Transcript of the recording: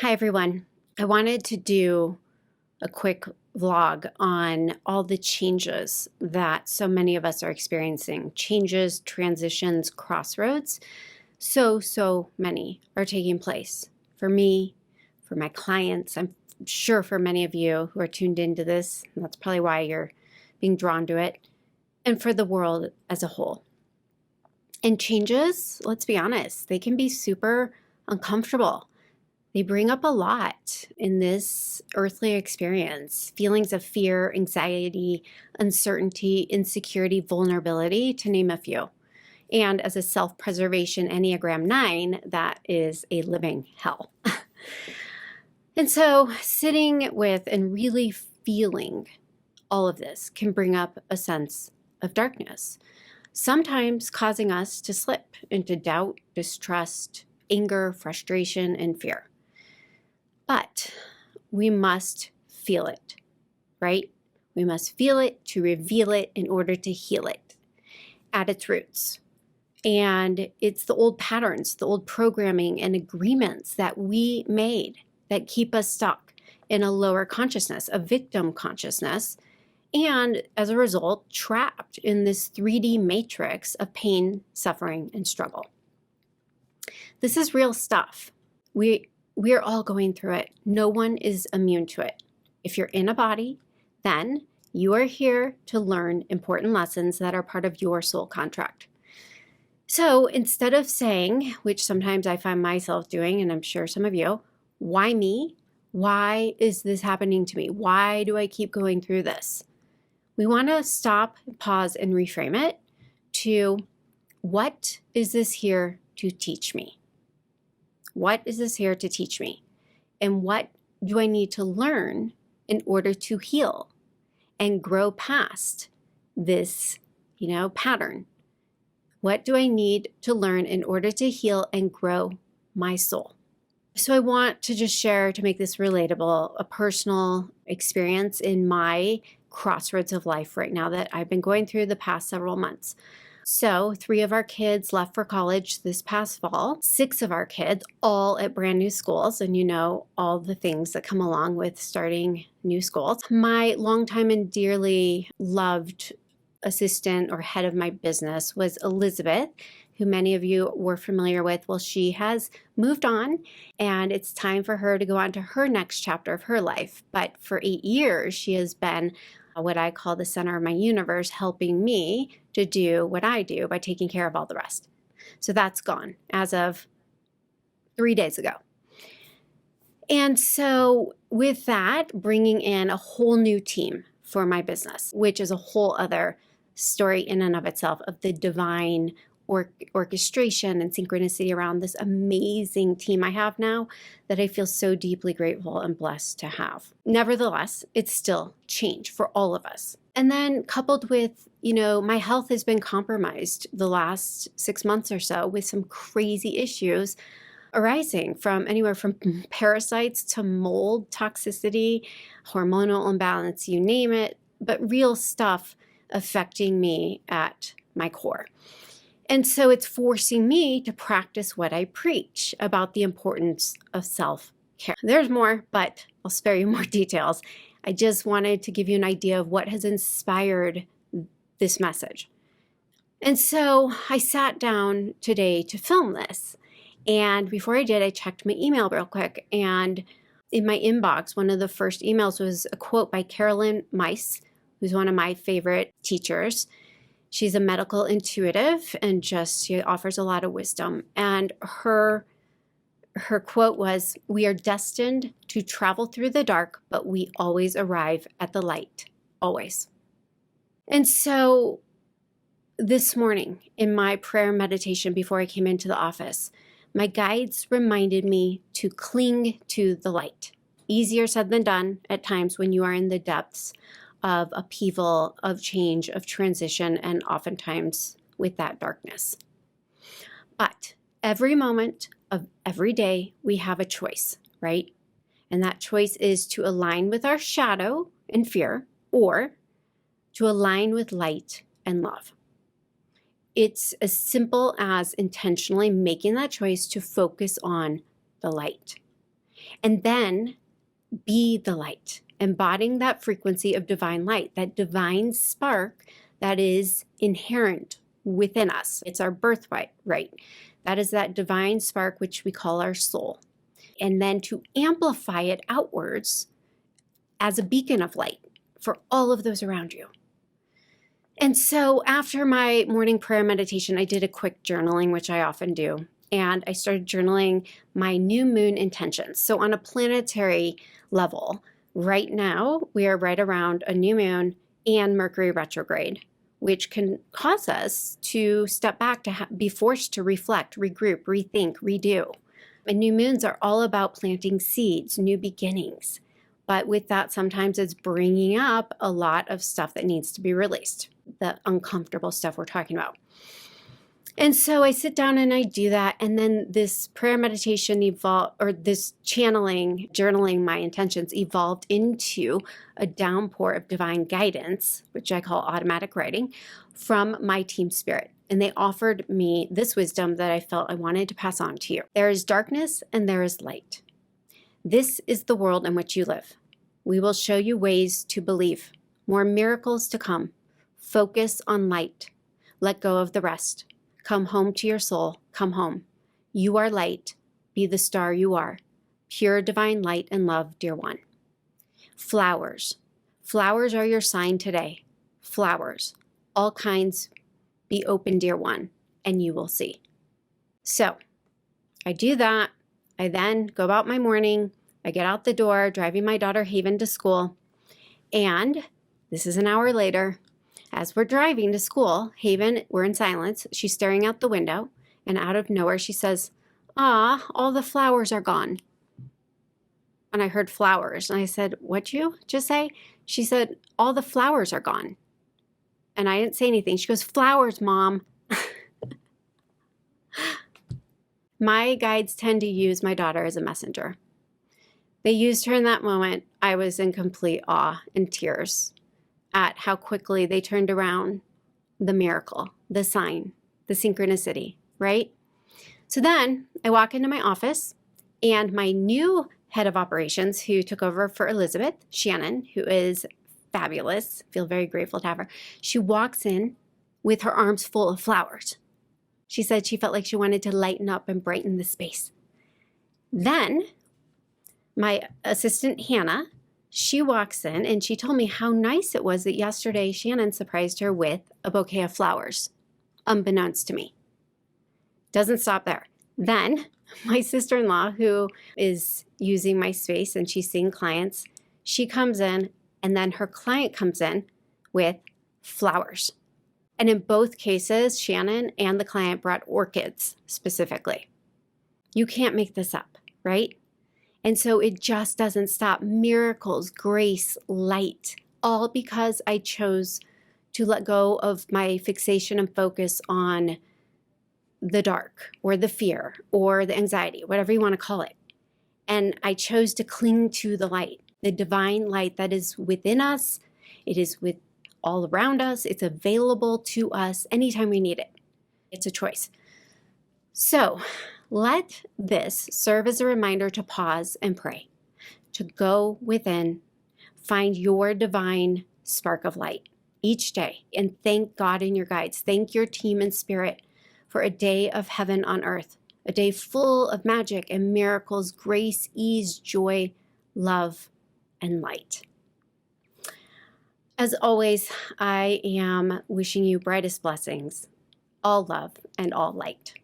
Hi, everyone. I wanted to do a quick vlog on all the changes that so many of us are experiencing. Changes, transitions, crossroads. So many are taking place for me, for my clients. I'm sure for many of you who are tuned into this, and that's probably why you're being drawn to it, and for the world as a whole. And changes, let's be honest, they can be super uncomfortable. They bring up a lot in this earthly experience, feelings of fear, anxiety, uncertainty, insecurity, vulnerability, to name a few. And as a self-preservation Enneagram 9, that is a living hell. And so sitting with and really feeling all of this can bring up a sense of darkness, sometimes causing us to slip into doubt, distrust, anger, frustration, and fear. But we must feel it, right? We must feel it to reveal it in order to heal it at its roots. And it's the old patterns, the old programming and agreements that we made that keep us stuck in a lower consciousness, a victim consciousness, and as a result, trapped in this 3D matrix of pain, suffering, and struggle. This is real stuff. We are all going through it. No one is immune to it. If you're in a body, then you are here to learn important lessons that are part of your soul contract. So instead of saying, which sometimes I find myself doing, and I'm sure some of you, why me? Why is this happening to me? Why do I keep going through this? We want to stop, pause, and reframe it to, what is this here to teach me? What is this here to teach me? And what do I need to learn in order to heal and grow past this, pattern? What do I need to learn in order to heal and grow my soul? So I want to just share, to make this relatable, a personal experience in my crossroads of life right now that I've been going through the past several months. So 3 of our kids left for college this past fall, 6 of our kids, all at brand new schools, and all the things that come along with starting new schools. My longtime and dearly loved assistant or head of my business was Elizabeth, who many of you were familiar with. Well, she has moved on, and it's time for her to go on to her next chapter of her life. But for 8 years, she has been what I call the center of my universe, helping me to do what I do by taking care of all the rest. So that's gone as of 3 days ago. And so with that, bringing in a whole new team for my business, which is a whole other story in and of itself, of the divine orchestration and synchronicity around this amazing team I have now that I feel so deeply grateful and blessed to have. Nevertheless, it's still change for all of us. And then coupled with, my health has been compromised the last 6 months or so with some crazy issues arising from anywhere from parasites to mold toxicity, hormonal imbalance, you name it, but real stuff affecting me at my core. And so it's forcing me to practice what I preach about the importance of self-care. There's more, but I'll spare you more details. I just wanted to give you an idea of what has inspired this message. And so I sat down today to film this. And before I did, I checked my email real quick. And in my inbox, one of the first emails was a quote by Carolyn Mice, who's one of my favorite teachers. She's a medical intuitive and she offers a lot of wisdom. And her quote was, "We are destined to travel through the dark, but we always arrive at the light, always." And so this morning in my prayer meditation before I came into the office, my guides reminded me to cling to the light. Easier said than done at times when you are in the depths of upheaval, of change, of transition, and oftentimes with that darkness. But every moment of every day, we have a choice, right? And that choice is to align with our shadow and fear, or to align with light and love. It's as simple as intentionally making that choice to focus on the light. And then be the light, embodying that frequency of divine light, that divine spark that is inherent within us. It's our birthright, right? That is that divine spark, which we call our soul. And then to amplify it outwards as a beacon of light for all of those around you. And so after my morning prayer meditation, I did a quick journaling, which I often do. And I started journaling my new moon intentions. So on a planetary level, right now, we are right around a new moon and Mercury retrograde, which can cause us to step back, to be forced to reflect, regroup, rethink, redo. And new moons are all about planting seeds, new beginnings. But with that, sometimes it's bringing up a lot of stuff that needs to be released, the uncomfortable stuff we're talking about. And so I sit down and I do that. And then this prayer meditation evolved, or this channeling, journaling my intentions evolved into a downpour of divine guidance, which I call automatic writing, from my team spirit. And they offered me this wisdom that I felt I wanted to pass on to you. There is darkness and there is light. This is the world in which you live. We will show you ways to believe, more miracles to come. Focus on light. Let go of the rest. Come home to your soul. Come home. You are light. Be the star you are. Pure divine light and love, dear one. Flowers. Flowers are your sign today. Flowers. All kinds. Be open, dear one, and you will see. So I do that. I then go about my morning. I get out the door, driving my daughter Haven to school. And this is an hour later. As we're driving to school, Haven, we're in silence. She's staring out the window, and out of nowhere, she says, "Ah, all the flowers are gone." And I heard flowers, and I said, "What'd you just say?" She said, "All the flowers are gone." And I didn't say anything. She goes, "Flowers, Mom." My guides tend to use my daughter as a messenger. They used her in that moment. I was in complete awe and tears at how quickly they turned around the miracle, the sign, the synchronicity, right? So then I walk into my office, and my new head of operations, who took over for Elizabeth, Shannon, who is fabulous, feel very grateful to have her. She walks in with her arms full of flowers. She said she felt like she wanted to lighten up and brighten the space. Then my assistant, Hannah, she walks in and she told me how nice it was that yesterday Shannon surprised her with a bouquet of flowers, unbeknownst to me. Doesn't stop there. Then my sister-in-law, who is using my space and she's seeing clients, she comes in, and then her client comes in with flowers. And in both cases, Shannon and the client brought orchids specifically. You can't make this up, right? And so it just doesn't stop. Miracles, grace, light, all because I chose to let go of my fixation and focus on the dark or the fear or the anxiety, whatever you want to call it. And I chose to cling to the light, the divine light that is within us. It is with all around us. It's available to us anytime we need it. It's a choice. So let this serve as a reminder to pause and pray, to go within, find your divine spark of light each day, and thank God and your guides. Thank your team and spirit for a day of heaven on earth, a day full of magic and miracles, grace, ease, joy, love, and light. As always, I am wishing you brightest blessings, all love and all light.